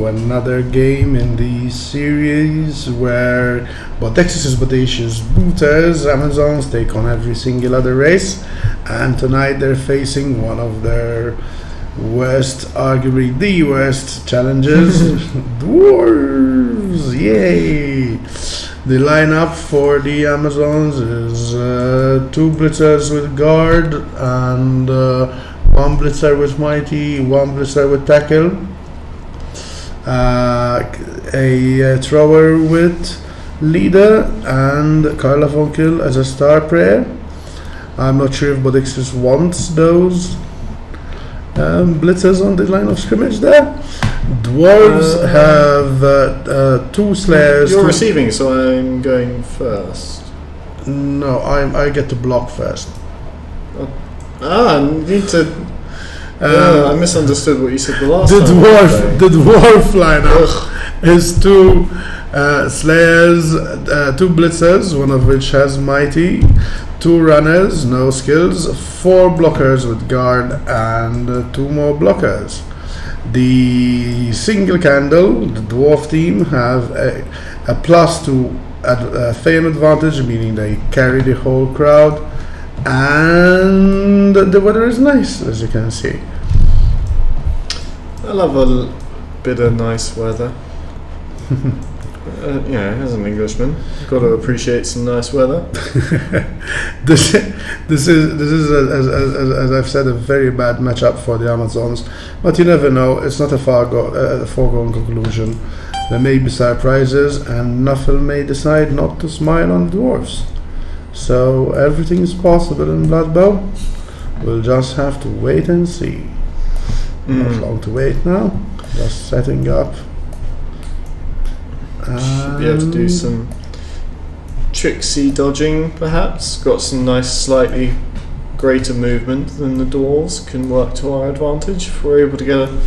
Another game in the series where Bodexis' bodacious booters, Amazons, take on every single other race, and tonight they're facing one of their worst, arguably the worst challenges, Dwarves. Yay! The lineup for the Amazons is 2 blitzers with guard and 1 blitzer with mighty, 1 blitzer with tackle. A thrower with leader and Carla von Kill as a star player. I'm not sure if Bodexis wants those blitzers on the line of scrimmage there. Dwarves have 2 slayers. You're receiving, so I'm going first. No, I get to block first. I need to. I misunderstood what you said the last time. The dwarf lineup is 2 slayers, 2 blitzers, one of which has mighty, 2 runners, no skills, 4 blockers with guard, and 2 more blockers. The single candle, the dwarf team, have a +2 fame advantage, meaning they carry the whole crowd, and the weather is nice, as you can see. I love a bit of nice weather. As an Englishman, you've got to appreciate some nice weather. This is as I've said, a very bad matchup for the Amazons, but you never know. It's not a foregone conclusion. There may be surprises, and Nuffle may decide not to smile on the Dwarves. So everything is possible in Blood Bowl. We'll just have to wait and see. Not long to wait now. Just setting up. Should be able to do some tricksy dodging, perhaps. Got some nice, slightly greater movement than the Dwarves. Can work to our advantage if we're able to get a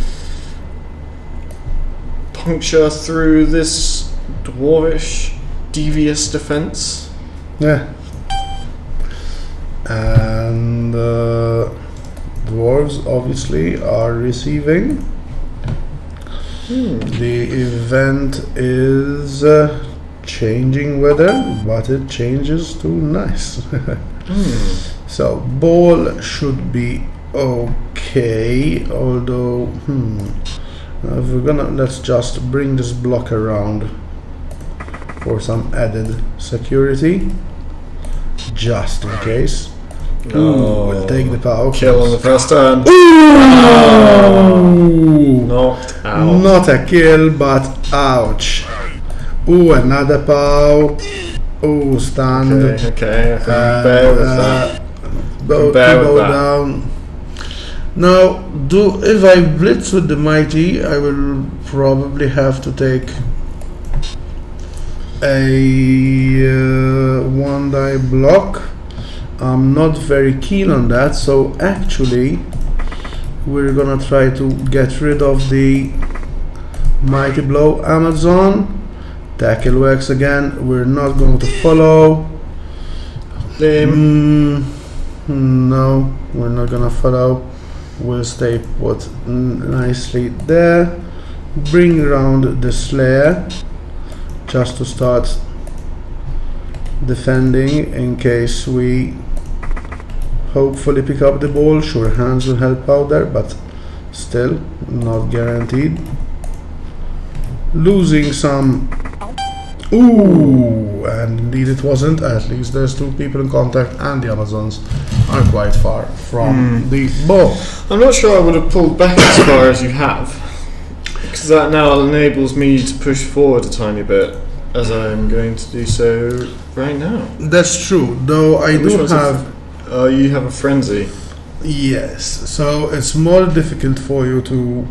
puncture through this dwarvish, devious defense. Yeah. And Dwarves obviously are receiving. The event is changing weather, but it changes to nice. So ball should be okay, although if we're gonna, let's just bring this block around for some added security, just in case. We'll take the power. Kill on the first turn. Knocked out. Not a kill, but ouch. Another pow. Stand. Okay. Bear with that. Bow down. Now, if I blitz with the mighty, I will probably have to take a 1 die block. I'm not very keen on that, so actually we're gonna try to get rid of the mighty blow Amazon. Tackle works again. We're not going to follow. No, we're not gonna follow. We'll stay put nicely there. Bring around the Slayer just to start defending in case we hopefully pick up the ball. Sure, hands will help out there, but still not guaranteed. Losing some. And indeed it wasn't. At least there's 2 people in contact, and the Amazons are quite far from the ball. I'm not sure I would have pulled back as far as you have, because that now enables me to push forward a tiny bit, as I'm going to do so right now. That's true, though I do have... you have a frenzy. Yes, so it's more difficult for you to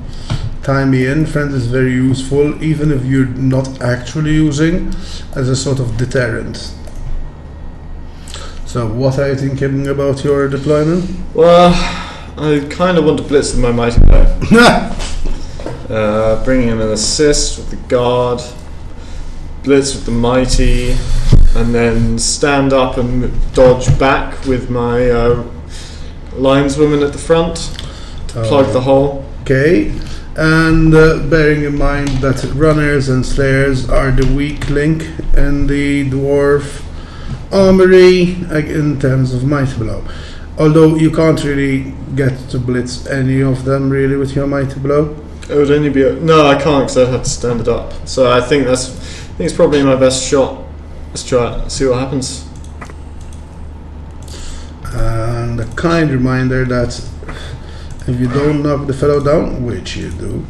time me in. Frenzy is very useful, even if you're not actually using, as a sort of deterrent. So what are you thinking about your deployment? Well, I kind of want to blitz with my mighty blow. Bringing in an assist with the guard, blitz with the mighty, and then stand up and dodge back with my lineswoman at the front to plug the hole. Okay, And bearing in mind that runners and slayers are the weak link in the dwarf armory in terms of mighty blow. Although you can't really get to blitz any of them really with your mighty blow. It would only be no, I can't because I'd have to stand it up. So I think it's probably my best shot. Let's try it. See what happens. And a kind reminder that if you don't knock the fellow down, which you do,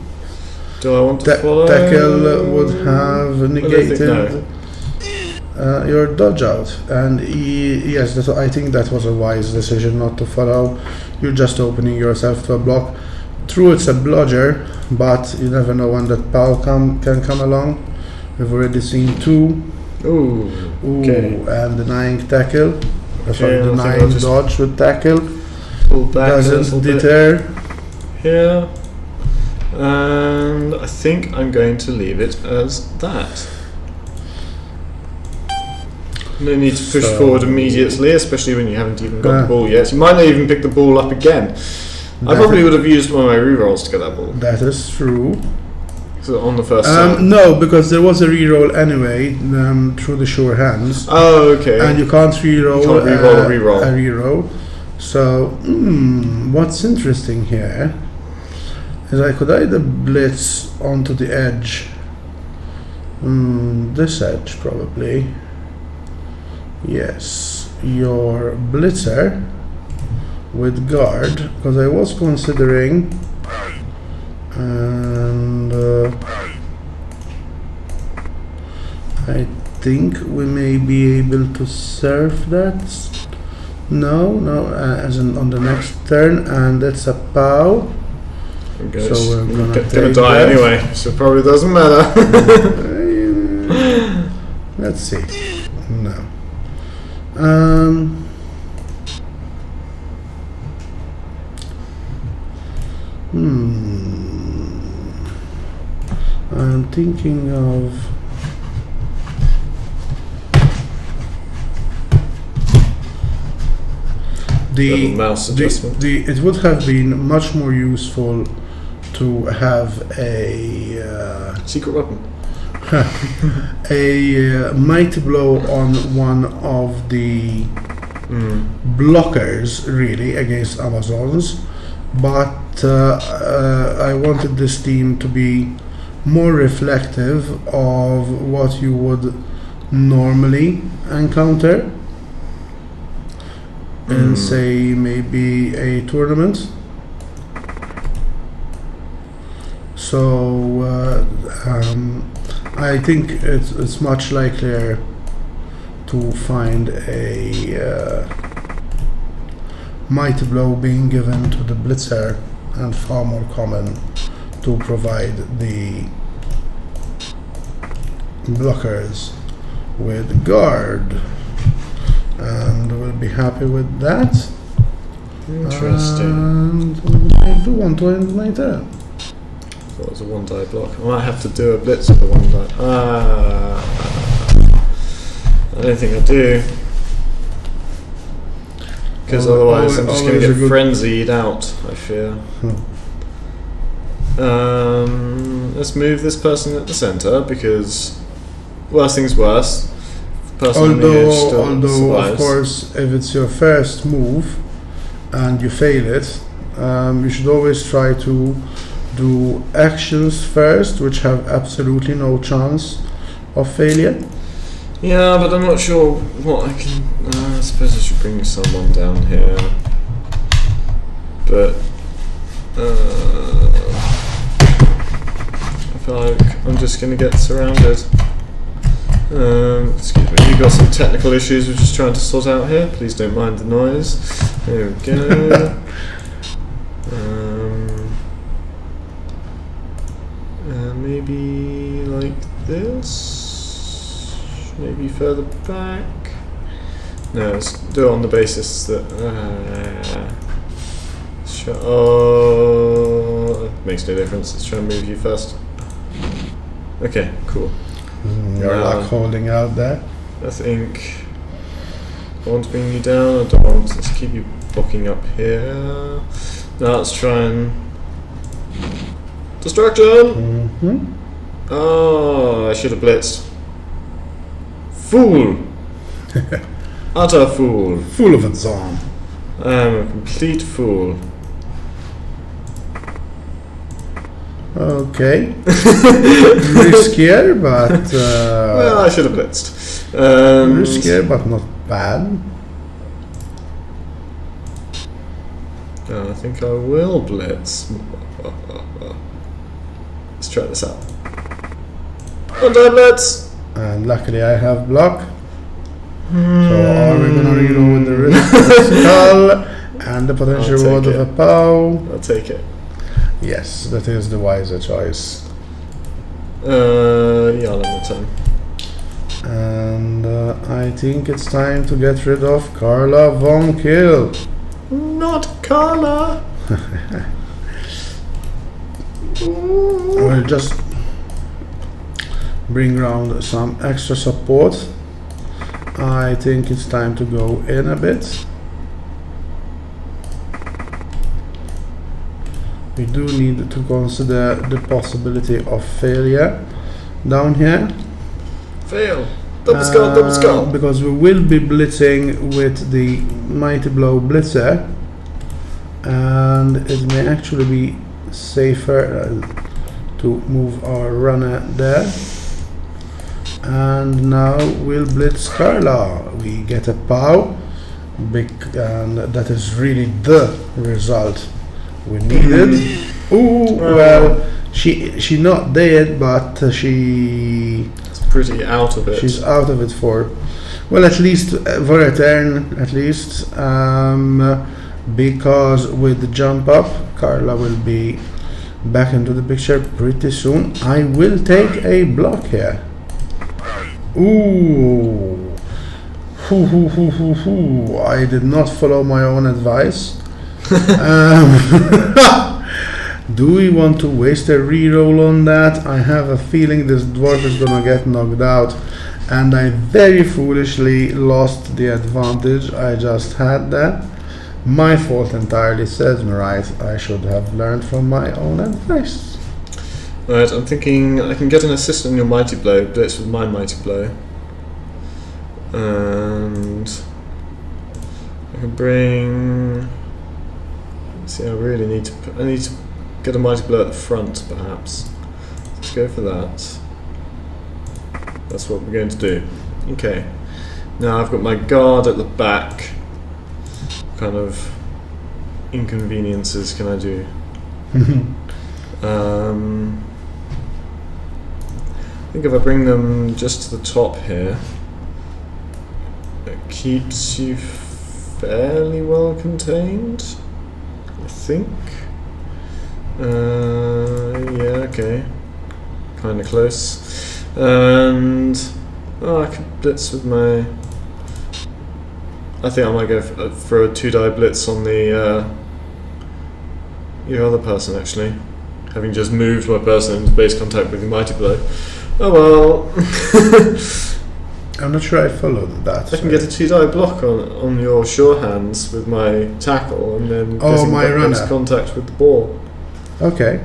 I want to follow? tackle would have negated your dodge out. And yes, I think that was a wise decision not to follow. You're just opening yourself to a block. True, it's a blodger, but you never know when that pal can come along. We've already seen 2. Ooh, okay. And denying tackle. Sorry, Okay, denying dodge with tackle. Pull back Doesn't deter. Here. And I think I'm going to leave it as that. No need to push forward immediately, especially when you haven't even got the ball yet. You might not even pick the ball up again. I probably would have used one of my rerolls to get that ball. That is true. So on the first side. No, because there was a reroll anyway through the sure hands. Oh, okay. And you can't reroll, a reroll. So, what's interesting here is I could either blitz onto the edge. This edge probably. Yes, your blitzer with guard, because I was considering, and I think we may be able to serve that. No, as in on the next turn, and it's a POW. Okay, So we're gonna die that. anyway, so it probably doesn't matter. Let's see. No. I'm thinking of mouse adjustment. It would have been much more useful to have a secret weapon. a mighty blow on one of the blockers really against Amazons, but I wanted this team to be more reflective of what you would normally encounter in say maybe a tournament. So I think it's much likelier to find a mighty blow being given to the blitzer, and far more common to provide the blockers with guard, and we'll be happy with that. Interesting. And I do want to end my turn. That was a 1-die block. I might have to do a blitz with a 1-die. I don't think I do. Because otherwise I'm just going to get frenzied out, I fear. Let's move this person at the centre, because worst things worst. Although of course, if it's your first move and you fail it, you should always try to do actions first, which have absolutely no chance of failure. Yeah, but I'm not sure what I can. I suppose I should bring someone down here, but I feel like I'm just going to get surrounded. Excuse me, you've got some technical issues we're just trying to sort out here. Please don't mind the noise. There we go. Maybe like this. Maybe further back. No, let's do it on the basis that. It makes no difference. Let's try and move you first. Okay, cool. You're like holding out there. I think I want to bring you down. I don't want to keep you blocking up here. Now let's try and Destruction! Mm-hmm. Oh, I should have blitzed. Fool! Utter fool. Full of its own. I am a complete fool. Okay. Riskier, but... well, I should have blitzed. riskier, but not bad. I think I will blitz. Let's try this out. One time blitz! And luckily I have block. So are we gonna reroll with the risk of the skull and the potential I'll reward take of a it. pow? I'll take it. Yes, that is the wiser choice. Yeah, I'll have my turn. And I think it's time to get rid of Carla Von Kill. Not Carla! We'll just bring round some extra support. I think it's time to go in a bit. We do need to consider the possibility of failure down here. Fail! Double skull, double skull! Because we will be blitzing with the Mighty Blow Blitzer, and it may actually be safer to move our runner there. And now we'll blitz Carla. We get a pow, and that is really the result we needed. Ooh, well, she not dead, but It's pretty out of it. she's out of it for, well, at least for a turn, at least, because with the jump up, Carla will be back into the picture pretty soon. I will take a block here. Ooh. I did not follow my own advice. Do we want to waste a reroll on that? I have a feeling this dwarf is gonna get knocked out, and I very foolishly lost the advantage I just had there. My fault entirely, says me right. I should have learned from my own advice. Right, I'm thinking I can get an assist on your Mighty Blow, blitz with my Mighty Blow. And I can bring... See, I really need to... I need to get a Mighty Blow at the front, perhaps. Let's go for that. That's what we're going to do. Okay. Now I've got my guard at the back. What kind of inconveniences can I do? I think if I bring them just to the top here, it keeps you fairly well contained, I think. Yeah, okay. Kind of close. And I could blitz with my... I think I might go for a 2-die blitz on the your other person, actually. Having just moved my person into base contact with the Mighty Blow. Oh well. I'm not sure I followed that. I can get a 2-die block on your sure hands with my tackle, and then my runner. Contact with the ball. Okay.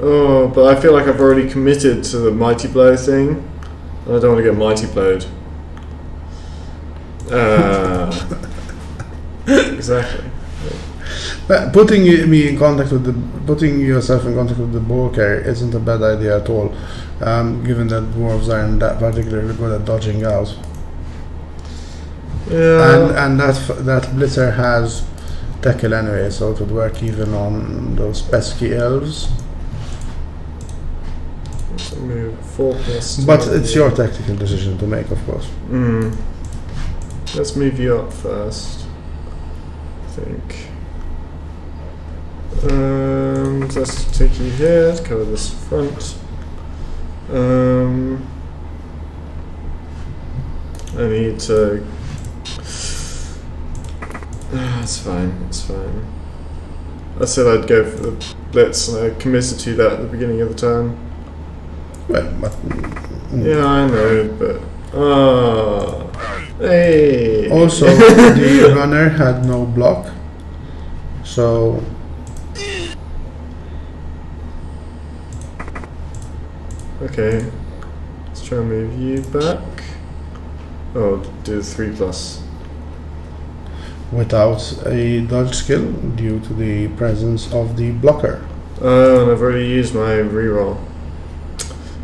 Oh, but I feel like I've already committed to the Mighty Blow thing. And I don't want to get Mighty Blowed. Exactly. But putting yourself in contact with the ball carrier isn't a bad idea at all, given that dwarves aren't that particularly good at dodging out. Yeah. And that blitzer has tackle anyway, so it would work even on those pesky elves. So move 4+. But it's your tactical decision to make, of course. Let's move you up first, I think. Let's take you here to cover this front. I need to... it's fine, it's fine. I said I'd go for the blitz and I committed to that at the beginning of the turn. Well, but... Yeah, I know, but... Hey! Also, the runner had no block, so... Okay. Let's try and move you back. Oh, do the 3+. Without a dodge skill due to the presence of the blocker. Oh, and I've already used my reroll.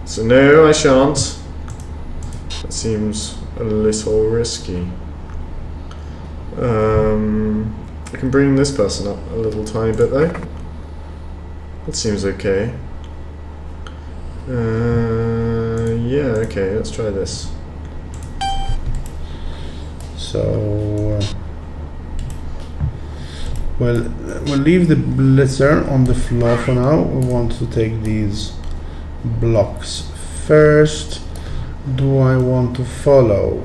So no, I shan't. That seems a little risky. I can bring this person up a little tiny bit though. That seems okay. Yeah, okay, let's try this. So we'll leave the blitzer on the floor for now. We want to take these blocks first. Do I want to follow?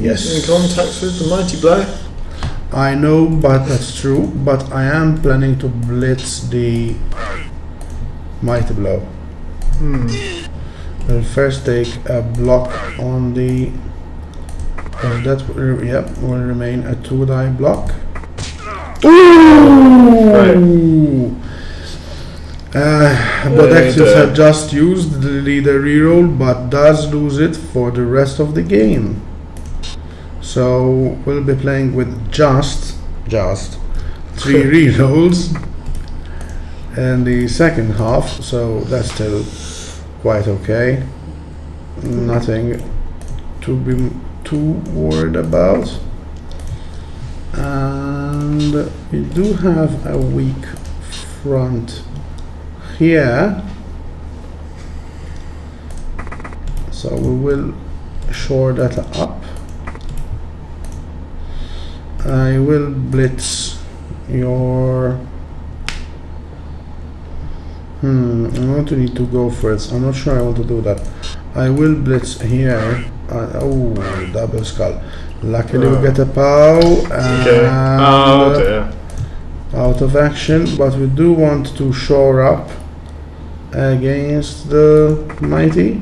Yes. In contact with the mighty blow. I know, but that's true. But I am planning to blitz the mighty blow. We'll first take a block on the. That will remain a 2-die block. Ooh! Right. But actions have just used the leader reroll, but does lose it for the rest of the game. So we'll be playing with just 3 rerolls in the second half. So that's still quite okay. Nothing to be too worried about. And we do have a weak front here, so we will shore that up. I will blitz your I want to need to go for it. I'm not sure I want to do that. I will blitz here. Oh, double skull. Luckily we get a POW and out of action, but we do want to shore up against the mighty,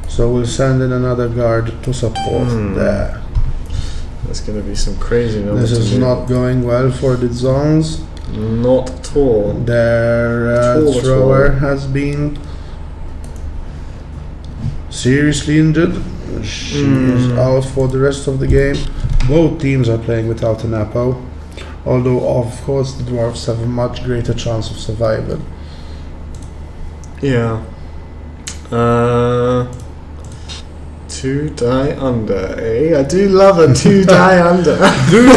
so we'll send in another guard to support there. That's going to be some crazy numbers. This is not going well for the zones. Not at all. Their thrower has been seriously injured. She is out for the rest of the game. Both teams are playing without an Apo, although of course the Dwarves have a much greater chance of survival. Yeah. 2-die under, eh? I do love a 2-die under. Do you?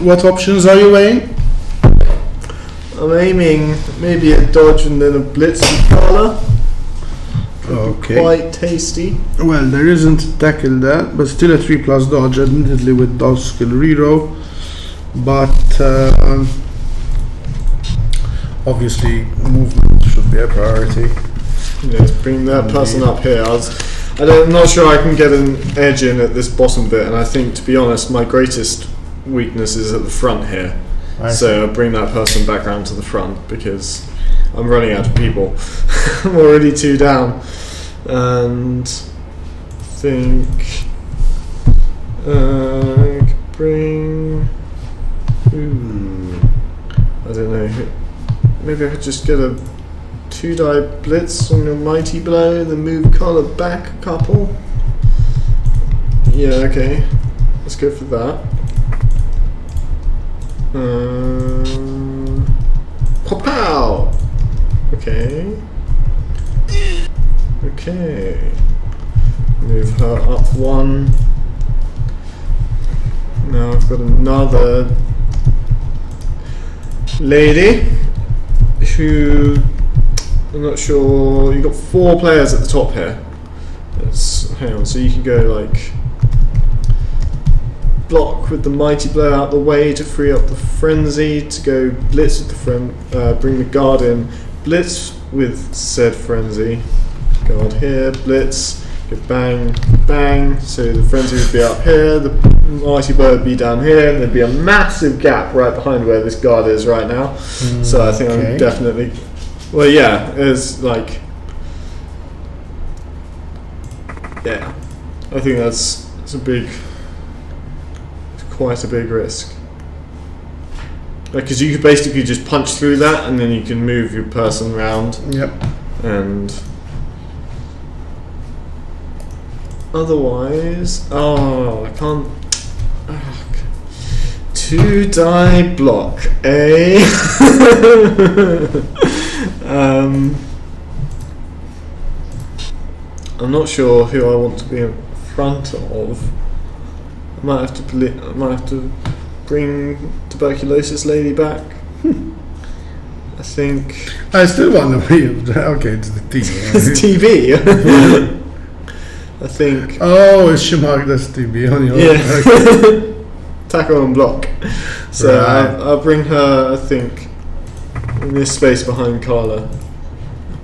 What options are you weighing? I'm aiming maybe a dodge and then a blitz and collar. Okay. Quite tasty. Well, there isn't tackle there, but still a 3+ dodge, admittedly with dodge skill reroll. But obviously movement should be a priority. Let's bring that person up here. I'm not sure I can get an edge in at this bottom bit, and I think, to be honest, my greatest weakness is at the front here. So I'll bring that person back round to the front because I'm running out of people. I'm already 2 down, and I think I could bring. I don't know. Maybe I could just get a 2-die blitz on your mighty blow, then move collar back a couple. Yeah, okay. Let's go for that. Pow! Okay. Okay. Move her up 1. Now I've got another lady who I'm not sure. You've got 4 players at the top here. Hang on, so you can go like block with the mighty blow out the way to free up the frenzy, to go blitz with the bring the guard in, blitz with said frenzy, guard here, blitz, go bang, bang, so the frenzy would be up here, the mighty bird would be down here, and there'd be a massive gap right behind where this guard is right now. So I think I'm definitely. Well, yeah, it's like. Yeah, I think it's quite a big risk. Because you could basically just punch through that, and then you can move your person around. Yep. And otherwise, I can't. 2 die block, eh? I'm not sure who I want to be in front of. I might have to bring tuberculosis lady back. I think. I still want to be. Okay, it's the TV. It's TV. I think. Oh, she marked as TV on your. Yeah. Tackle and block. So right. I'll bring her. I think in this space behind Carla.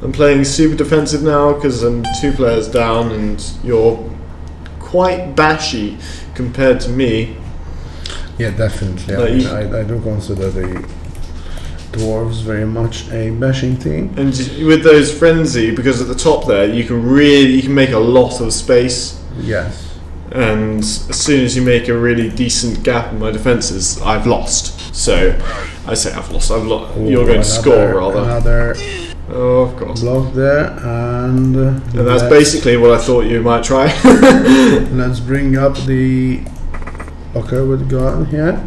I'm playing super defensive now because I'm 2 players down, and you're quite bashy compared to me. Yeah, definitely. I do consider the Dwarves very much a bashing team. And with those frenzy, because at the top there you can make a lot of space. Yes. And as soon as you make a really decent gap in my defences, I've lost. So I say I've lost. You're going to score rather. Another. Oh, of course. Block there, and that's basically what I thought you might try. Let's bring up the blocker with guard here.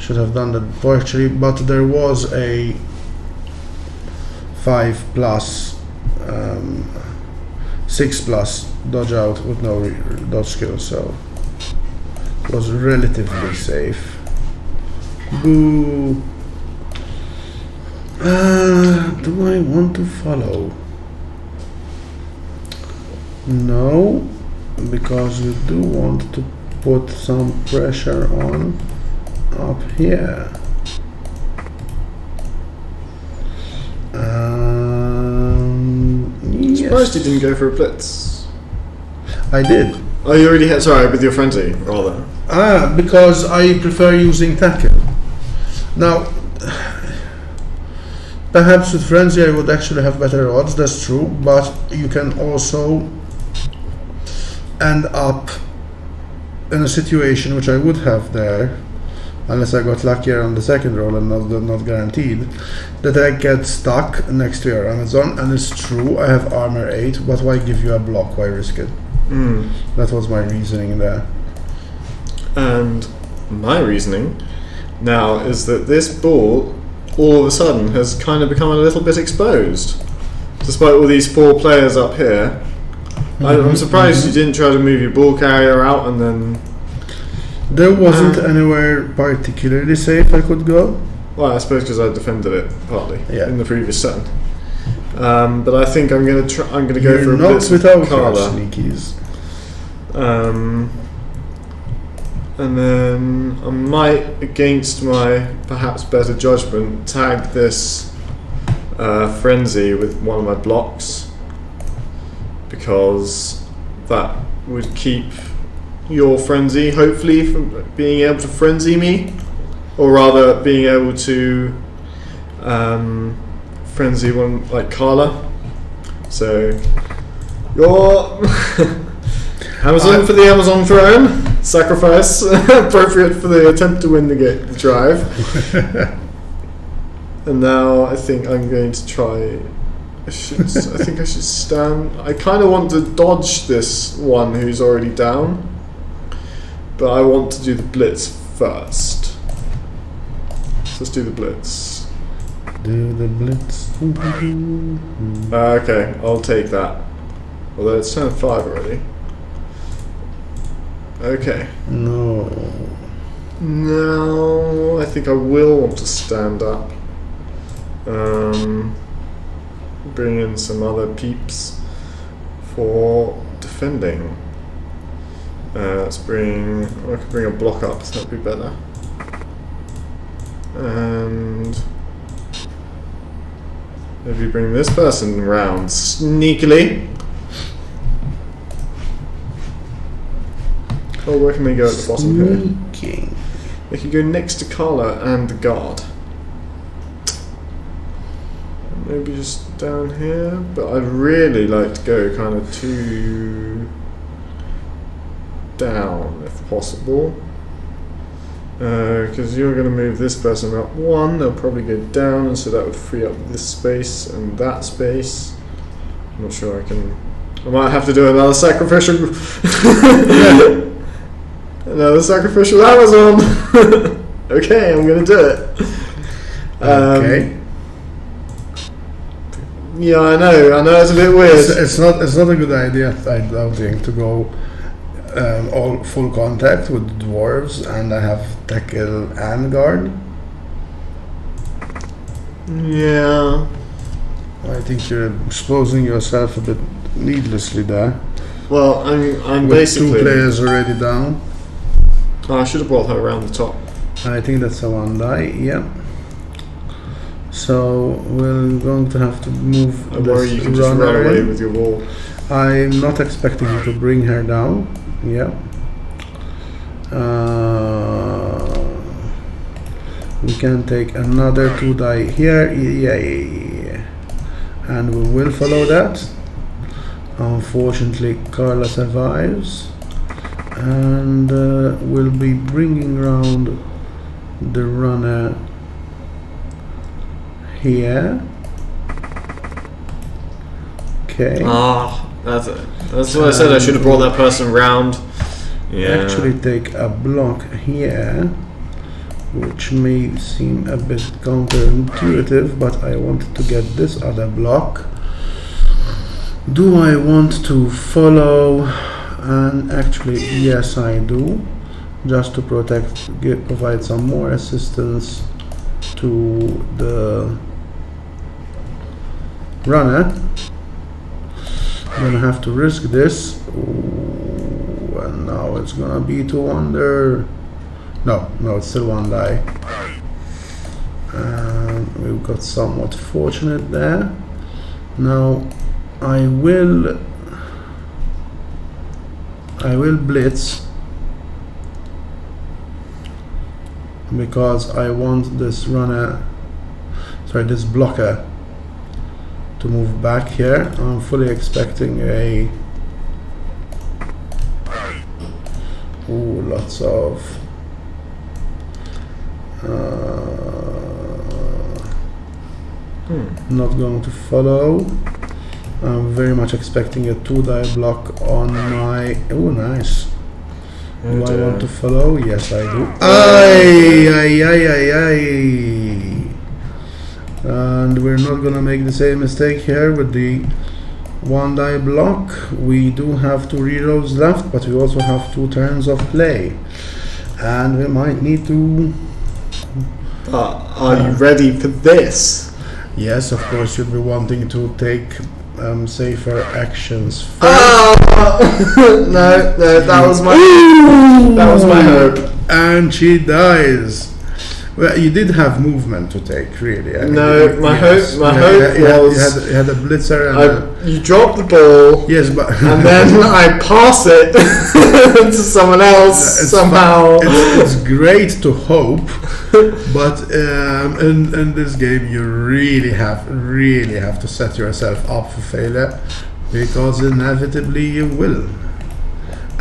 Should have done that before actually, but there was a 5+, 6+ dodge out with no dodge skill, so it was relatively safe. Boo. Do I want to follow? No, because you do want to put some pressure on up here. Yes. Surprised you didn't go for a blitz. I did. Oh, you already had. Sorry, with your frenzy, rather. Because I prefer using tackle. Now, perhaps with frenzy I would actually have better odds. That's true, but you can also end up in a situation which I would have there, unless I got luckier on the second roll and not guaranteed, that I get stuck next to your Amazon. And it's true, I have armor 8, but why give you a block? Why risk it? That was my reasoning there. And my reasoning now is that this ball all of a sudden has kind of become a little bit exposed, despite all these 4 players up here. I'm surprised you didn't try to move your ball carrier out, and then there wasn't anywhere particularly safe I could go. Well, I suppose because I defended it partly in the previous turn. But I think I'm going to go for a blitz without Carla. Sneakies. And then I might, against my perhaps better judgment, tag this frenzy with one of my blocks, because that would keep your frenzy, hopefully, from being able to frenzy me, or rather being able to frenzy one like Carla. So your Amazon for the Amazon throne. Sacrifice appropriate for the attempt to win the drive. And now I think I'm going to try. I think I should stand. I kind of want to dodge this one who's already down, but I want to do the blitz first. So let's do the blitz. Do the blitz. Okay, I'll take that. Although it's turn 5 already. Okay. No, I think I will want to stand up. Bring in some other peeps for defending. I could bring a block up, so that'd be better. And maybe bring this person round sneakily. Oh, where can we go at the bottom here? Sneaking. We can go next to Carla and the guard. Maybe just down here, but I'd really like to go kind of 2 down if possible. Because you're going to move this person up 1, they'll probably go down, and so that would free up this space and that space. I'm not sure I can. I might have to do another sacrificial. Another sacrificial Amazon. Okay, I'm going to do it. Okay. Yeah, I know it's a bit weird. It's not a good idea, I don't think, to go all full contact with the dwarves, and I have tackle and guard. Yeah. I think you're exposing yourself a bit needlessly there. Well, I'm with basically 2 players already down. Oh, I should have brought her around the top. I think that's a 1 die, yeah. So we're going to have to move I worry you can just run away with your ball. I'm not expecting you to bring her down. Yeah. We can take another 2 die here. Yay. And we will follow that. Unfortunately, Carla survives. And we'll be bringing round the runner here. Okay. That's what I said. I should have brought that person round. Yeah. Actually, take a block here, which may seem a bit counterintuitive, but I wanted to get this other block. Do I want to follow? And actually, yes, I do. Just to provide some more assistance to the runner. I'm gonna have to risk this. Ooh, and now it's gonna be 2 under. No, it's still 1 die. And we've got somewhat fortunate there. Now I will blitz because I want this runner, this blocker to move back here. I'm fully expecting a lots of not going to follow. I'm very much expecting a 2 die block on my. Oh, nice. Do I want to follow? Yes, I do. Aye. And we're not gonna make the same mistake here with the 1 die block. We do have 2 rerolls left, but we also have 2 turns of play, and we might need to. Are you ready for this? Yes, of course. You'll be wanting to take safer actions first. No, that was my hope. And she dies. Well, you did have movement to take, really. My hope was you had a blitzer and you drop the ball. Yes, but and then I pass it to someone else somehow. It's great to hope, but in this game you really have to set yourself up for failure, because inevitably you will.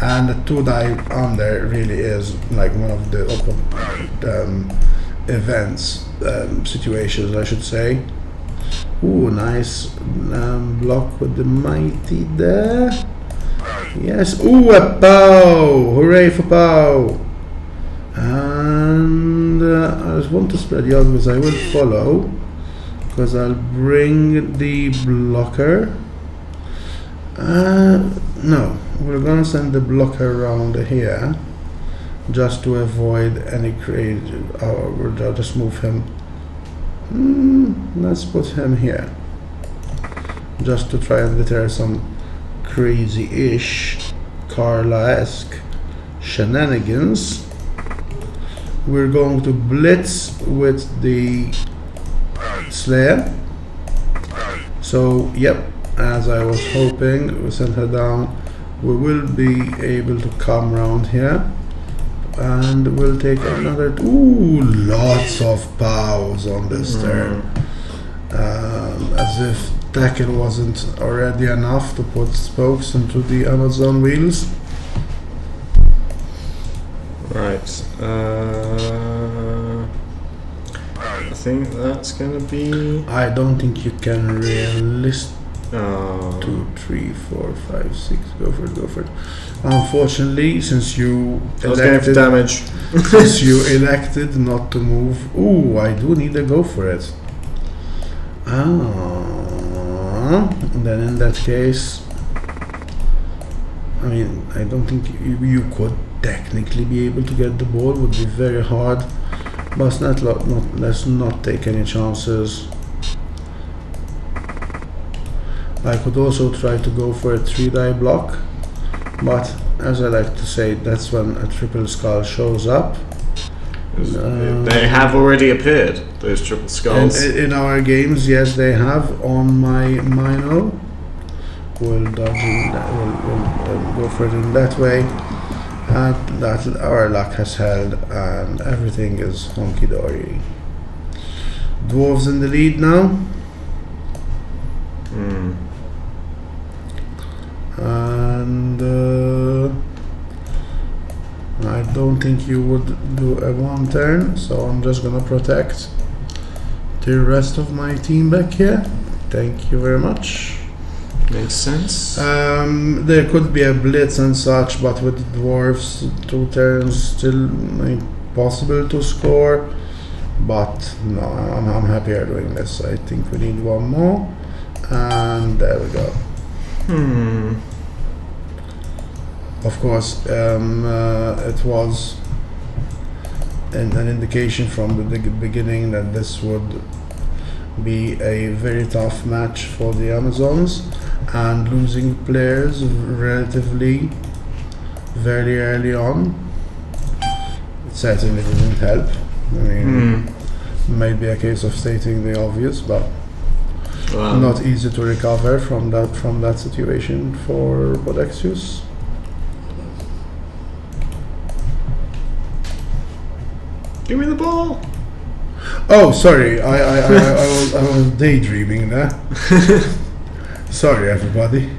And the 2 die under really is like one of the situations, I should say. Ooh, nice block with the mighty there. Yes. Ooh, a pow! Hooray for pow! And I just want to spread the odds because I will follow, because I'll bring the blocker. No, we're gonna send the blocker around here, just to avoid any crazy. I'll just move him. Let's put him here, just to try and deter some crazy-ish Carla-esque shenanigans. We're going to blitz with the Slayer. So, yep, as I was hoping, we sent her down we will be able to come round here, and we'll take another. Ooh, lots of bows on this turn. As if tackle wasn't already enough to put spokes into the Amazon wheels. Right. I think that's gonna be. I don't think you can realist. Oh. 2, 3, 4, 5, 6. Go for it. Unfortunately, since you I was going for damage. since you elected not to move. Ooh, I do need to go for it. Then in that case, I mean, I don't think you could technically be able to get the ball. Would be very hard, but let's not take any chances. I could also try to go for a 3-die block, but as I like to say, that's when a triple skull shows up. They have already appeared, those triple skulls. In our games, yes, they have. On my Mino, we'll dodge in that, we'll go for it in that way, and that our luck has held, and everything is honky dory. Dwarves in the lead now. And I don't think you would do a 1 turn, so I'm just gonna protect the rest of my team back here. Thank you very much. Makes sense. There could be a blitz and such, but with the Dwarves, 2 turns still possible to score. But no, I'm happier doing this. I think we need 1 more, and there we go. Of course, it was an indication from the beginning that this would be a very tough match for the Amazons, and losing players relatively very early on, it certainly didn't help. I mean, maybe a case of stating the obvious, but not easy to recover from that situation for Bodexius. Give me the ball. Oh, sorry, I was daydreaming there. Sorry, everybody.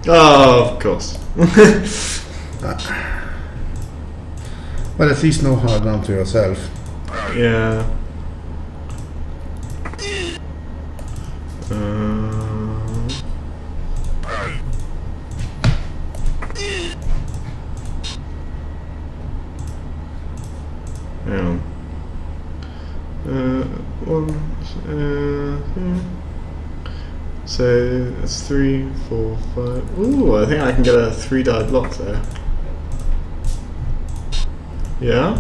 Oh, of course. Well, at least no hard down to yourself. Yeah. So that's 3, 4, 5. Ooh, I think I can get a 3-die block there. Yeah,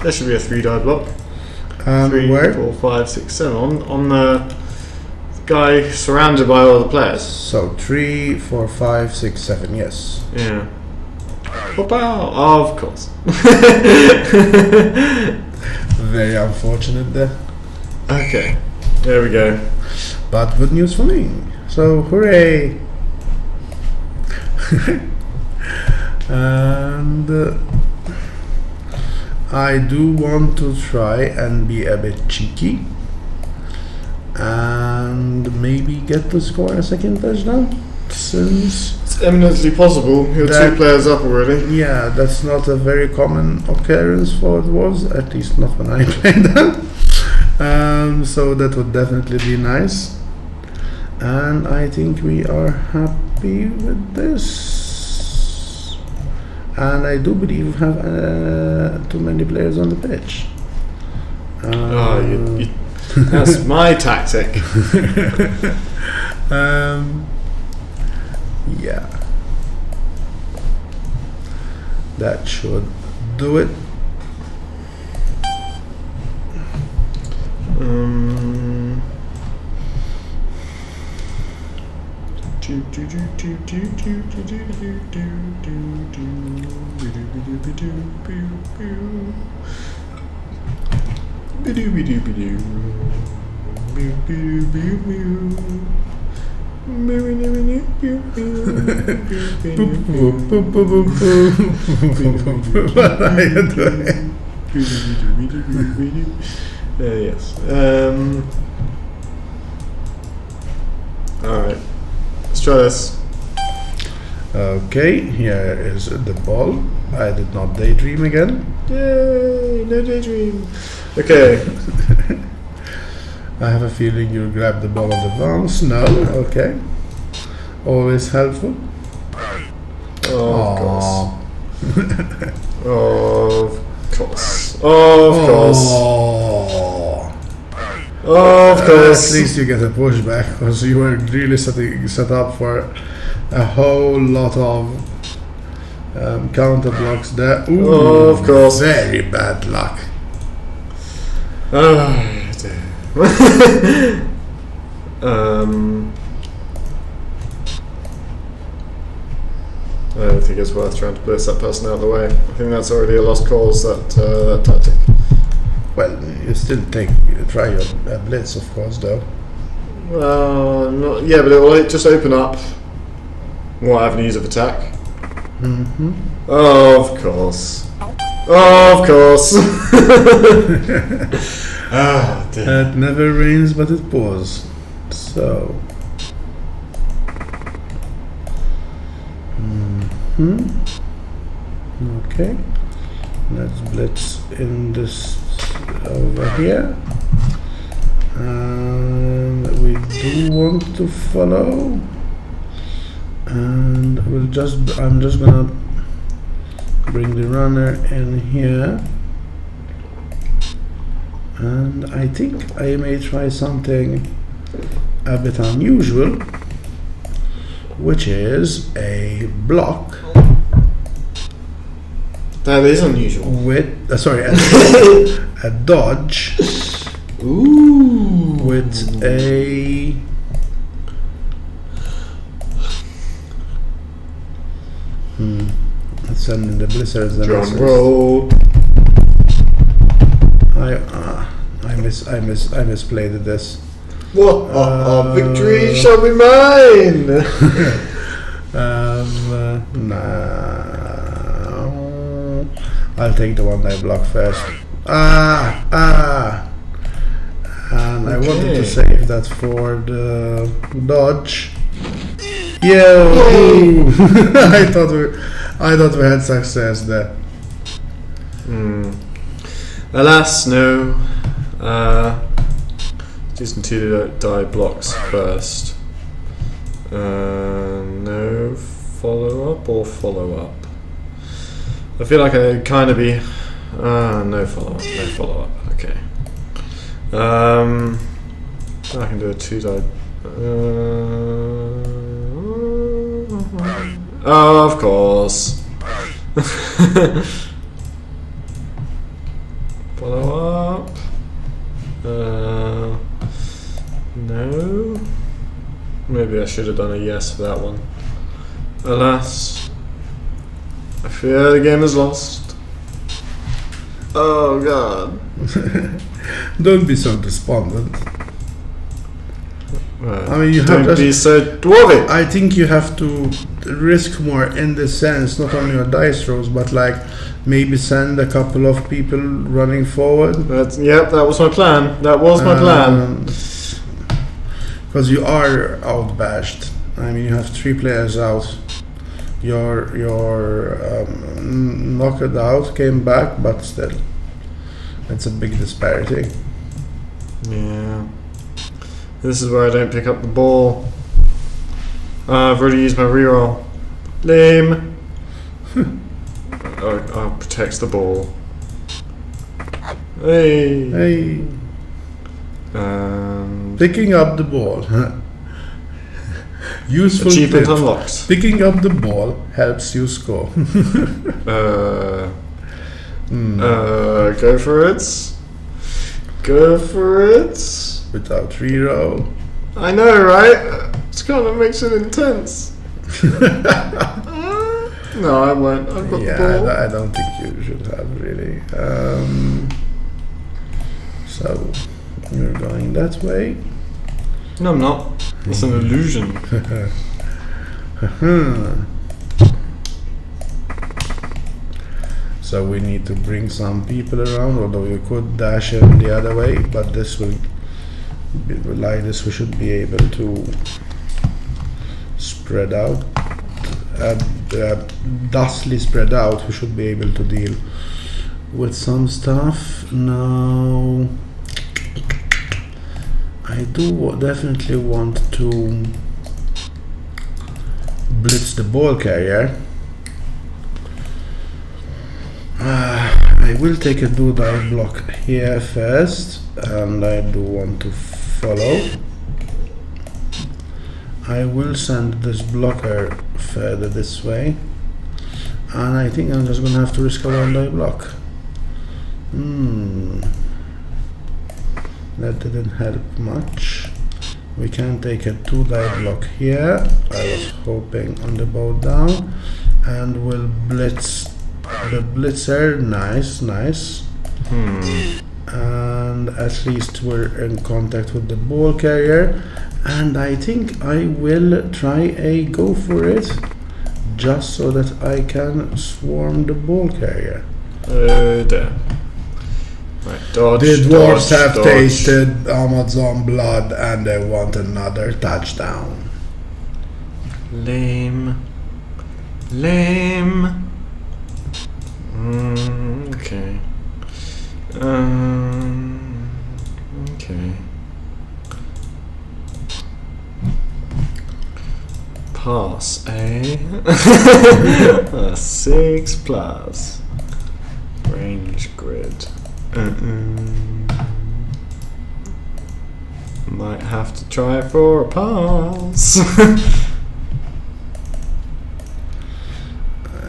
there should be a 3-die block. 3, where? 4, 5, 6, 7 on the guy surrounded by all the players. So 3, 4, 5, 6, 7. Yes. Yeah. Oh, of course. Very unfortunate there. Okay, there we go. But good news for me. So hooray! And I do want to try and be a bit cheeky and maybe get to score a second touchdown, since it's eminently possible. You're 2 players up already. Yeah, that's not a very common occurrence for Dwarves, at least not when I play them. So that would definitely be nice, and I think we are happy with this. And I do believe we have too many players on the pitch. That's my tactic. Yeah, that should do it. What are you doing? Yes. Alright. Let's try this. Okay, here is the ball. I did not daydream again. Yay! No daydream. Okay. I have a feeling you'll grab the ball on the bounce. No, okay. Always helpful. Of course. Of course. Of course. Of course. At least you get a pushback, because you were really set up for a whole lot of counter blocks there. Ooh, of course. Very bad luck. Oh dear. I don't think it's worth trying to blitz that person out of the way. I think that's already a lost cause, that tactic. Well, you still try your blitz, of course, though. Yeah, but it will just open up more avenues of attack. Mm-hmm. Of course. Of course. Ah, dear. It never rains, but it pours. So. Okay. Let's blitz in this over here. And we do want to follow. And I'm just gonna bring the runner in here. And I think I may try something a bit unusual, which is a block. That is unusual. With a dodge. Ooh. With a let's send in the blizzards. Drum roll. I misplayed this. What? Victory shall be mine. No. I'll take the one I block first. And I wanted to save that for the dodge. Yeah. I thought we had success there. Alas, no. Using 2 die blocks first. No follow up or follow up. I feel like I'd kind of be. No follow up. No follow up. Okay. I can do a 2 die. Of course. Follow up. No. Maybe I should have done a yes for that one. Alas, I fear the game is lost. Oh God. Don't be so despondent. I mean, don't be so dwarven. I think you have to risk more in this sense, not only your dice rolls, but like maybe send a couple of people running forward. Yep, that was my plan. That was my plan. Because you are outbashed. I mean, you have 3 players out. Your knocked out came back, but still, it's a big disparity. Yeah. This is where I don't pick up the ball. I've already used my reroll. Lame. Oh, protects the ball. Hey. Picking up the ball. Useful achievement tip. Unlocked. Picking up the ball helps you score. Go for it. Go for it. Without reroll. I know, right? This kind of makes it intense. No, I won't. I've got the ball. I don't think you should have really. So you're going that way. No, I'm not. It's an illusion. So we need to bring some people around, although you could dash in the other way, but this will be like this. We should be able to spread out, thusly spread out. We should be able to deal with some stuff. Now I do definitely want to blitz the ball carrier. I will take a do-die block here first, and I do want to follow. I will send this blocker further this way, and I think I'm just gonna have to risk a one-die block. That didn't help much. We can take a two-die block here. I was hoping on the bow down, and we'll blitz the blitzer. Nice. And at least we're in contact with the ball carrier, and I think I will try a go for it, just so that I can swarm the ball carrier. There. Right, dodge. The dwarves have dodge. tasted Amazon blood, and they want another touchdown. Lame. Okay. Okay. Pass, eh? 6+. Range grid. Might have to try for a pass.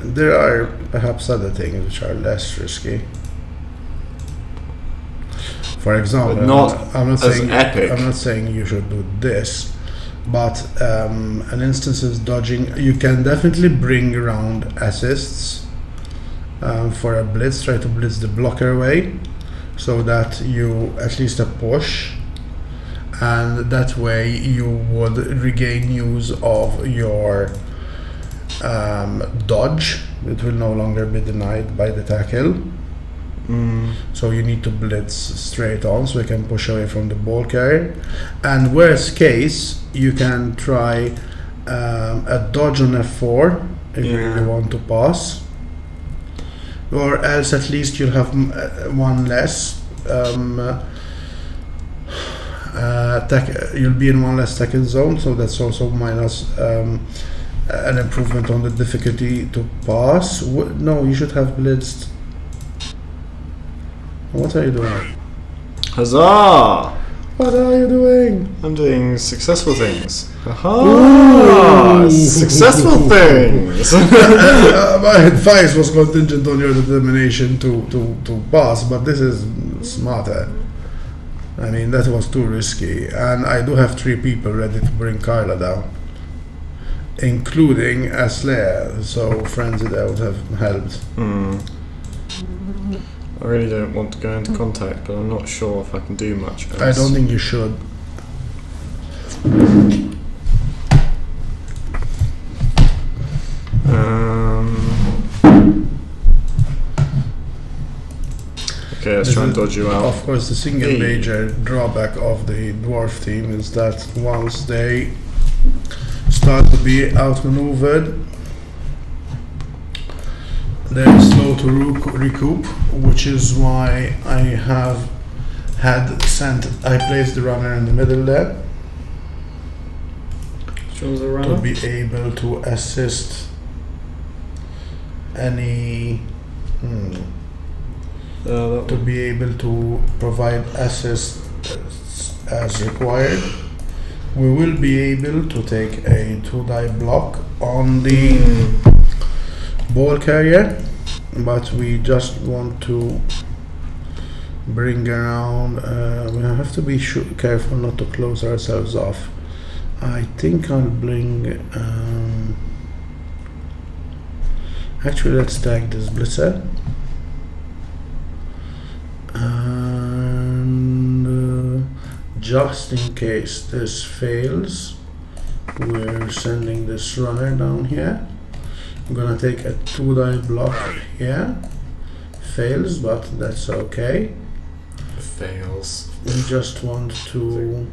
There are perhaps other things which are less risky. For example, But not I'm not as saying epic. I'm not saying you should do this, but an instance is dodging. You can definitely bring around assists for a blitz. Try to blitz the blocker away, so that you at least a push, and that way you would regain use of your dodge. It will no longer be denied by the tackle. So you need to blitz straight on, so you can push away from the ball carrier. And worst case, you can try a dodge on F4 if you really want to pass, or else at least you'll have one less you'll be in one less tackle zone, so that's also minus an improvement on the difficulty to pass. No, you should have blitzed. What are you doing? Huzzah! What are you doing? I'm doing successful things. Aha! Successful things! My advice was contingent on your determination to pass, but this is smarter. I mean, that was too risky, and I do have 3 people ready to bring Carla down, including a Slayer, so Frenzy there would have helped. I really don't want to go into contact, but I'm not sure if I can do much else. I don't think you should. Okay, let's try and dodge you out. Of course, the single major drawback of the dwarf team is that once they start to be outmaneuvered, they're slow to recoup, which is why I placed the runner in the middle there to be able to assist any to be able to provide assist as required. We will be able to take a 2-die block on the ball carrier, but we just want to bring around. We have to be careful not to close ourselves off. I I think I'll bring. Actually, let's tag this blitzer. And just in case this fails, we're sending this runner down here. I'm gonna take a 2-die block here. Fails, but that's okay. Fails. We just want to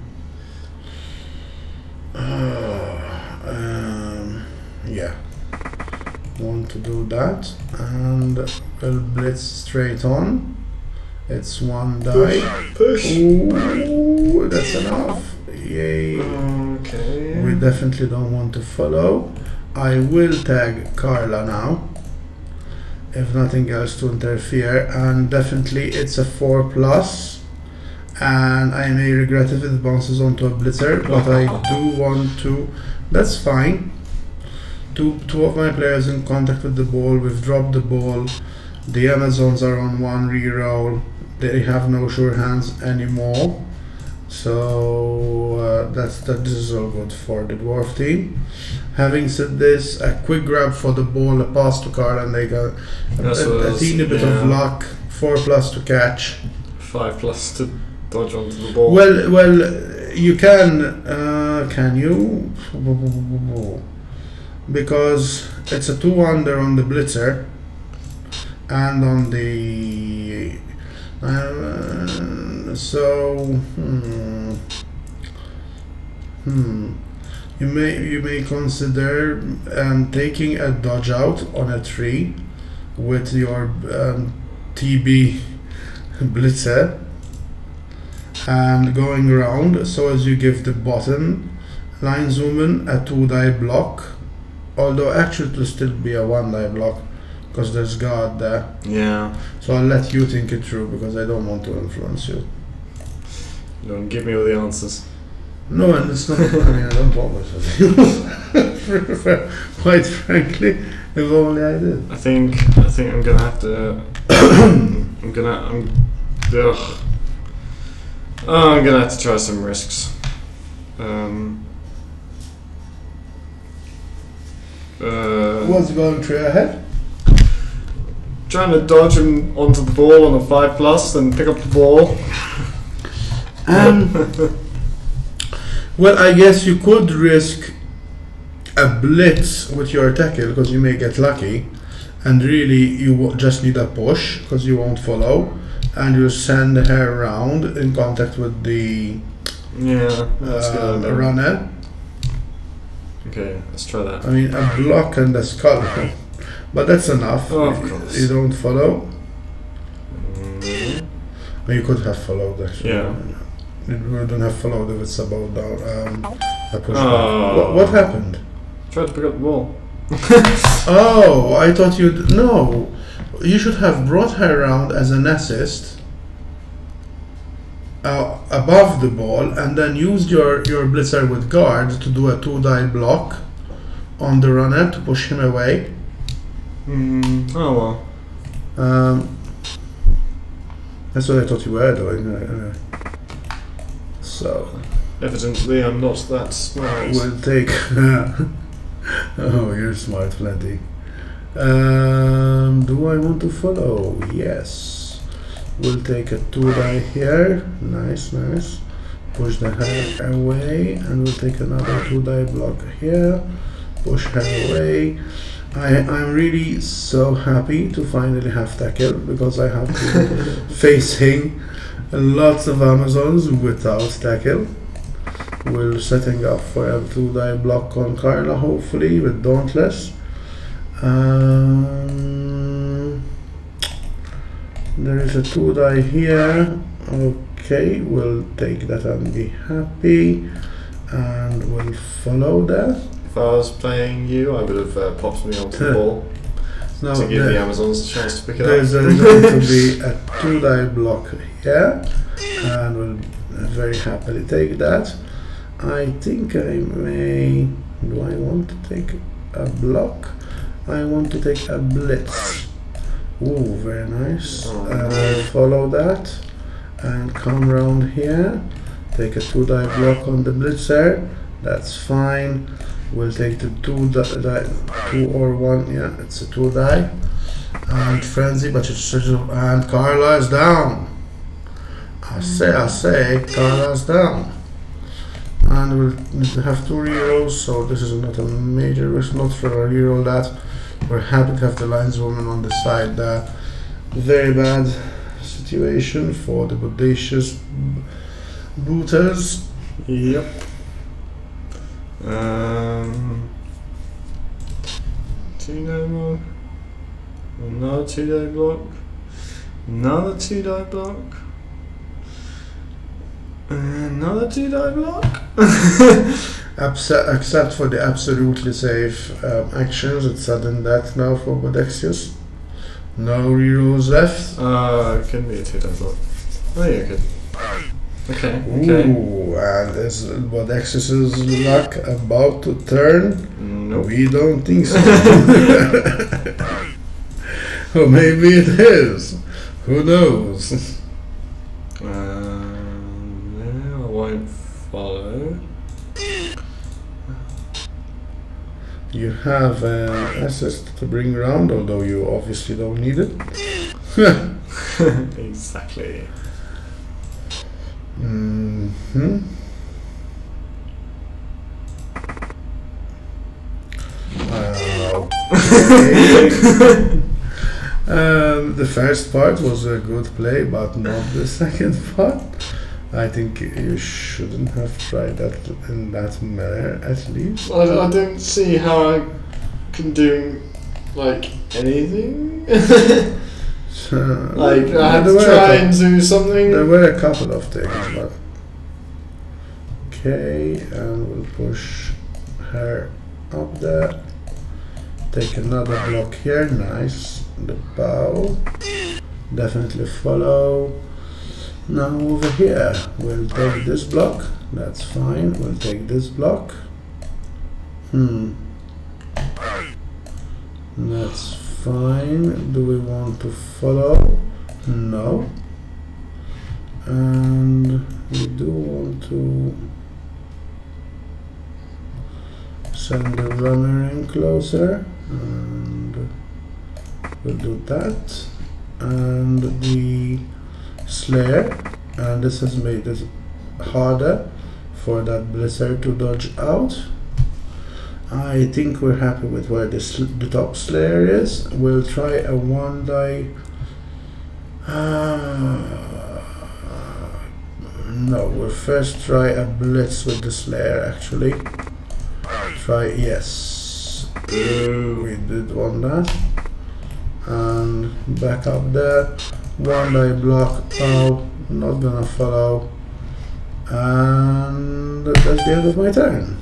yeah, want to do that, and we'll blitz straight on. It's 1 die. Push. Ooh, that's enough. Yay. Okay. We definitely don't want to follow. I will tag Carla now, if nothing else to interfere, and definitely it's a 4+, and I may regret if it bounces onto a blitzer, but I do want to. That's fine. Two of my players in contact with the ball. We've dropped the ball. The Amazons are on 1 reroll. They have no sure hands anymore. So this is all good for the dwarf team. Having said this, a quick grab for the ball, a pass to Carl, and they got a teeny bit of luck. 4+ to catch. 5+ to dodge onto the ball. Well, you can you? Because it's a 2-under on the blitzer, and on the you may consider taking a dodge out on a 3 with your TB blitzer and going around, so as you give the bottom line zoom in a 2-die block, although actually it will still be a 1-die block because there's guard there. Yeah. So I'll let you think it through because I don't want to influence you. Don't give me all the answers. No, and it's not. I mean, I don't promise. Quite frankly, if only I did. I think I'm gonna have to. I'm gonna have to try some risks. What's going through your head? Trying to dodge him onto the ball on a 5+, then pick up the ball. Well, I guess you could risk a blitz with your tackle because you may get lucky, and really you just need a push because you won't follow, and you send her around in contact with the that's good. runner. Okay, let's try that. I mean, a block and a skull, but that's enough. Oh, of course. You don't follow. You could have followed actually. Yeah. You don't have followed if it's about down. A push. What happened? Tried to pick up the ball. Oh, I thought you'd. No, you should have brought her around as an assist above the ball, and then used your blitzer with guard to do a 2-die block on the runner to push him away. Oh well. That's what I thought you were doing. So. Evidently, I'm not that smart. We'll take. Oh, you're smart, plenty. Do I want to follow? Yes. We'll take a 2-die here. Nice. Push the her away, and we'll take another 2-die block here. Push her away. I'm really so happy to finally have tackle because I have been facing lots of Amazons without tackle. We're setting up for a 2-die block on Carla, hopefully, with Dauntless. There is a 2-die here. Okay, we'll take that and be happy. And we'll follow that. If I was playing you, I would have popped me onto the ball to give the Amazons a chance to pick it up. There's going to be a 2-die block here. And we'll very happily take that. I think I may. Do I want to take a block? I want to take a blitz. Ooh, very nice. I'll follow that and come around here. Take a 2-die block on the blitzer. That's fine. We'll take the 2 or 1. Yeah, it's a 2 die. And Frenzy, but it's and Carla is down. I say, Carla's down. And we'll have 2 rerolls, so this is not a major risk, not for a reroll that. We're happy to have the lineswoman on the side there. Very bad situation for the bodacious booters. Yep. 2 die block. Another 2 die block. Another 2 die block. Another 2 die block. Except for the absolutely safe actions. It's sudden death now for Bodexius. No rerolls left. It can be a 2 die block. Oh yeah, good. Okay. Ooh, and is Bodexius's luck about to turn? Nope. We don't think so. Or maybe it is. Who knows? I won't follow. You have an assist to bring around, although you obviously don't need it. Exactly. Mm-hmm. The first part was a good play, but not the second part. I think you shouldn't have tried that in that manner, at least. I don't see how I can do like anything. Like I had to try and do something. There were a couple of things, but okay, and we'll push her up there. Take another block here, nice. The bow, definitely follow. Now over here, we'll take this block. That's fine. We'll take this block. That's fine. Do we want to follow? No. And we do want to send the runner in closer, and we'll do that. And the Slayer, and this has made it harder for that Blitzer to dodge out. I think we're happy with where the top Slayer is. We'll try a 1 die. No, we'll first try a Blitz with the Slayer actually. Yes. We did want that. And back up there. 1 die block. Oh, not gonna follow. And that's the end of my turn.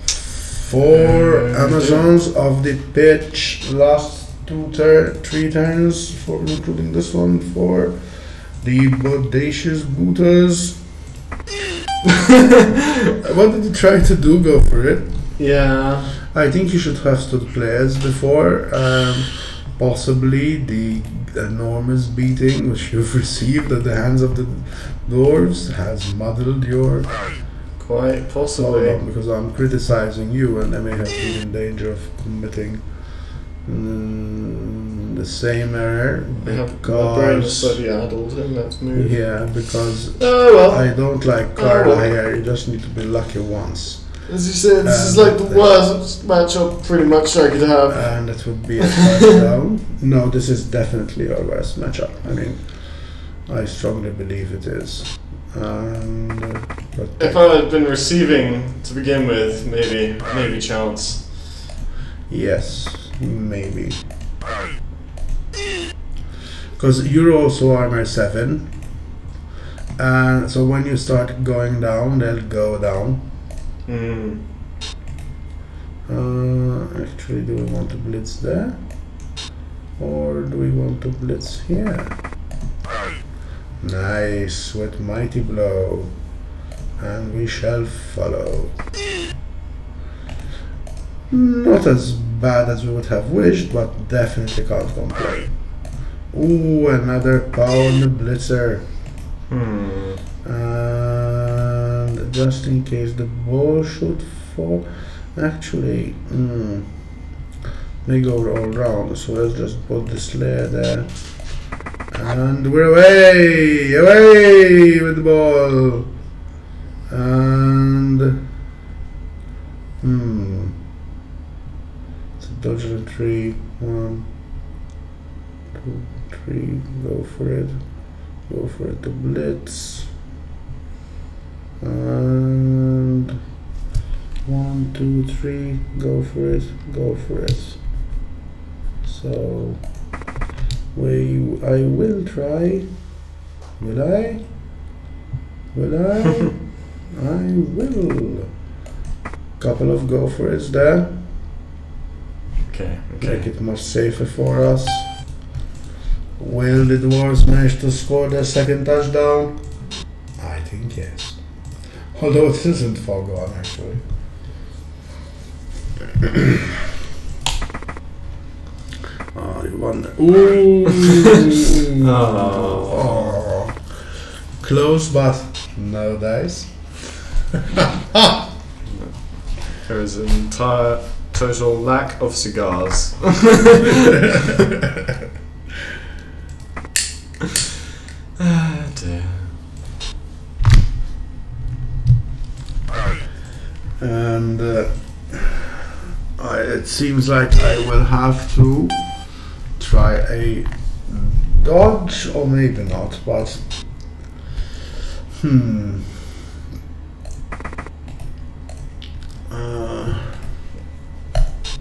4 Amazons of the pitch. Last 3 turns, for including this one, for the bodacious booters. What did you try to do? Go for it. Yeah. I think you should have stood players before. Possibly the enormous beating which you've received at the hands of the Dwarves has muddled your... Quite possibly. Well, because I'm criticizing you and I may have been in danger of committing the same error My brain is slightly addled in that move. Yeah, because I don't like Carla here. You just need to be lucky once. As you said, this is like the worst matchup pretty much I could have. And it would be a touchdown. No, this is definitely our worst matchup. I mean, I strongly believe it is. But if I had been receiving to begin with, maybe chance. Yes, maybe. Because you're also armor 7, and so when you start going down, they'll go down. Actually, do we want to blitz there, or do we want to blitz here? Nice, with mighty blow, and we shall follow. Not as bad as we would have wished, but definitely can't complain. Ooh, another power on the blitzer. And just in case the ball should fall. Actually, may go all round, so let's just put the Slayer there. And we're away with the ball. And so dodge and 3, 1, 2, 3, go for it, the blitz, and 1, 2, 3, go for it. So I will try. Will I? I will. Couple of go for it's there. Okay. Make it much safer for us. Will the Dwarves manage to score their second touchdown? I think yes. Although it isn't far gone actually. Oh, you wonder. Ooh! Oh. Close, but no dice. There is an entire total lack of cigars. Ah, dear. And it seems like I will have to try a dodge, or maybe not, but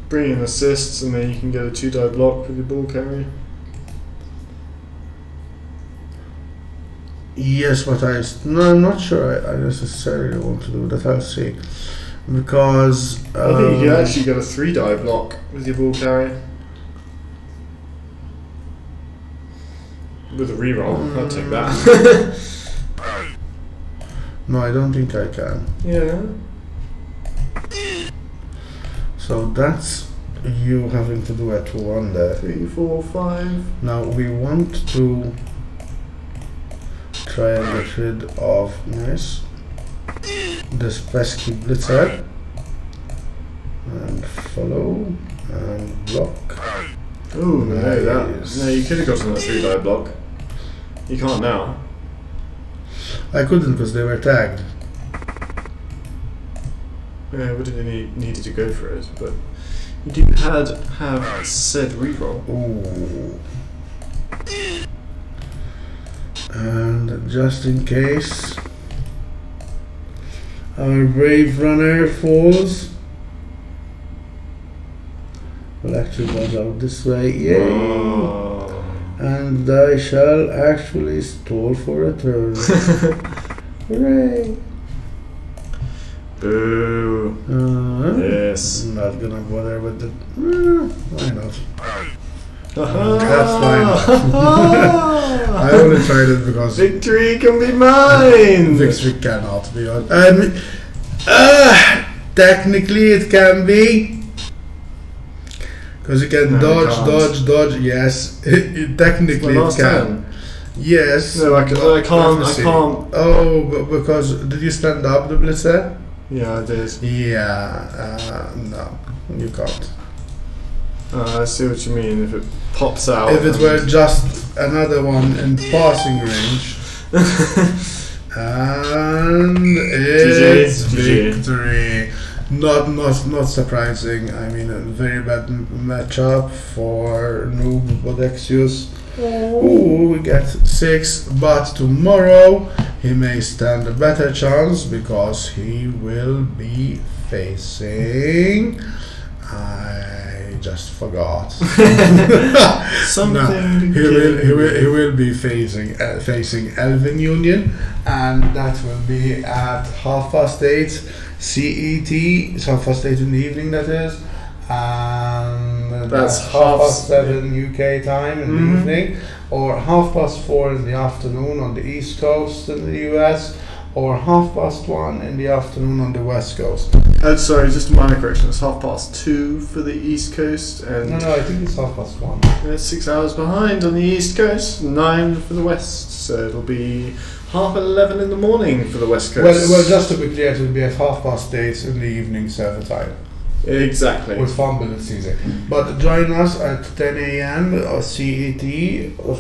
Bring in assists, and then you can get a 2-die block with your ball carrier. yes, but I'm not sure I necessarily want to do that. I'll see, because I think you can actually get a 3-die block with your ball carrier. With a reroll, I'll take that. no, I don't think I can. Yeah. So that's you having to do a 2-1 there. 3, 4, 5. Now we want to try and get rid of this pesky blitzer, and follow and block. Ooh, Nice. no, you could have gotten a 3-die block. You can't now. I couldn't because they were tagged. Yeah, I would have needed to go for it, but you do have said reroll. Ooh. And just in case our brave runner falls, we'll actually go out this way. Yay! Oh. And I shall actually stall for a turn. Hooray! Boo. Yes. I'm not gonna bother with the. Why not? That's fine. I only tried it because Victory can be mine. victory cannot be on. Technically, it can be. Because you can dodge. Yes, technically it can. Yes. No, I can't. Oh, but because did you stand up the blitzer? Yeah, I did. Yeah. No, you can't. I see what you mean. If it pops out. If it were just another one in passing range. And it's victory. Not surprising. I mean, a very bad matchup for Noob Bodexius. Ooh, we get 6, but tomorrow he may stand a better chance because he will be facing. I just forgot. Something. He will be facing Elven Union, and that will be at 8:30 CET. It's 8:30 in the evening, that is, and That's 7:30 UK time in the evening, or 4:30 in the afternoon on the East Coast in the US, or 1:30 in the afternoon on the West Coast. Sorry, just a minor correction. It's 2:30 for the East Coast, and No, I think it's 1:30. it's 6 hours behind on the East Coast, 9 for the West. So it'll be 11:30 in the morning for the West Coast. Well, just to be clear, it will be at 8:30 in the evening server time. Exactly. With Fumble this season. But join us at 10 a.m. or CET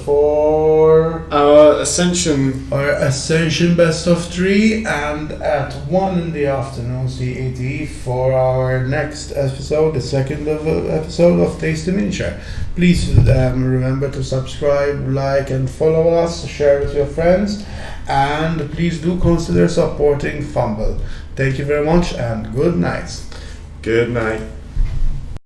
for our Ascension best of 3, and at 1 in the afternoon CET for our next episode, the second episode of Taste in Miniature. Please remember to subscribe, like and follow us, share with your friends, and please do consider supporting Fumble. Thank you very much and good night. Good night.